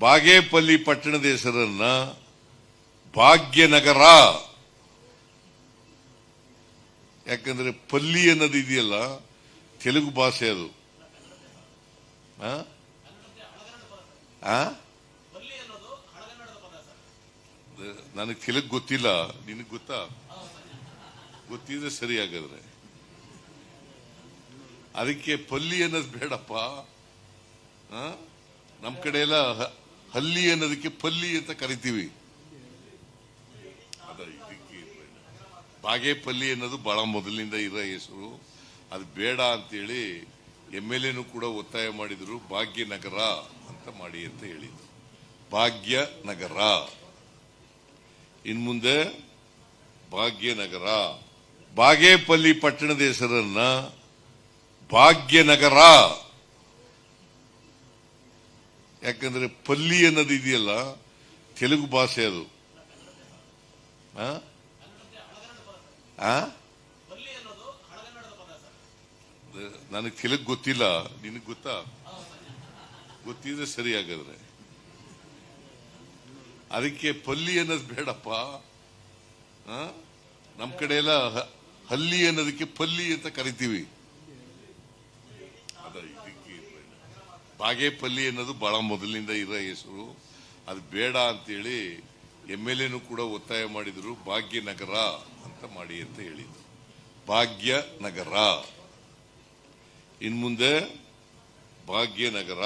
ಬಾಗೇಪಲ್ಲಿ ಪಟ್ಟಣದ ಹೆಸರನ್ನ ಭಾಗ್ಯನಗರ, ಯಾಕಂದ್ರೆ ಪಲ್ಲಿ ಅನ್ನೋದು ಇದೆಯಲ್ಲ ತೆಲುಗು ಭಾಷೆ, ಅದು ನನಗೆ ತೆಲುಗು ಗೊತ್ತಿಲ್ಲ, ನಿನಗೆ ಗೊತ್ತಾ? ಗೊತ್ತಿದ್ರೆ ಸರಿ. ಹಾಗಾದ್ರೆ ಅದಕ್ಕೆ ಪಲ್ಲಿ ಅನ್ನೋದು ಬೇಡಪ್ಪ. ನಮ್ ಕಡೆ ಎಲ್ಲ ಹಲ್ಲಿ ಅನ್ನೋದಕ್ಕೆ ಪಲ್ಲಿ ಅಂತ ಕರಿತೀವಿ. ಬಾಗೇಪಲ್ಲಿ ಅನ್ನೋದು ಬಹಳ ಮೊದಲಿನಿಂದ ಇರೋ ಹೆಸರು, ಅದು ಬೇಡ ಅಂತೇಳಿ MLA ಕೂಡ ಒತ್ತಾಯ ಮಾಡಿದ್ರು. ಭಾಗ್ಯನಗರ ಅಂತ ಮಾಡಿ ಅಂತ ಹೇಳಿದ್ರು. ಭಾಗ್ಯನಗರ, ಇನ್ಮುಂದೆ ಭಾಗ್ಯನಗರ. ಬಾಗೇಪಲ್ಲಿ ಪಟ್ಟಣದ ಹೆಸರನ್ನ ಭಾಗ್ಯನಗರ, ಯಾಕಂದ್ರೆ ಪಲ್ಲಿ ಅನ್ನೋದು ಇದೆಯಲ್ಲ ತೆಲುಗು ಭಾಷೆ, ಅದು ನನಗೆ ತೆಲುಗು ಗೊತ್ತಿಲ್ಲ, ನಿನಗೆ ಗೊತ್ತಾ? ಗೊತ್ತಿದ್ರೆ ಸರಿ. ಹಾಗಾದ್ರೆ ಅದಕ್ಕೆ ಪಲ್ಲಿ ಅನ್ನೋದು ಬೇಡಪ್ಪ. ನಮ್ ಕಡೆ ಎಲ್ಲ ಹಲ್ಲಿ ಅನ್ನೋದಕ್ಕೆ ಪಲ್ಲಿ ಅಂತ ಕರಿತೀವಿ. ಬಾಗೇಪಲ್ಲಿ ಅನ್ನೋದು ಬಹಳ ಮೊದಲಿನಿಂದ ಇರೋ ಹೆಸರು, ಅದು ಬೇಡ ಅಂತೇಳಿ MLA ಕೂಡ ಒತ್ತಾಯ ಮಾಡಿದ್ರು. ಭಾಗ್ಯನಗರ ಅಂತ ಮಾಡಿ ಅಂತ ಹೇಳಿದ್ರು. ಭಾಗ್ಯನಗರ, ಇನ್ಮುಂದೆ ಭಾಗ್ಯನಗರ.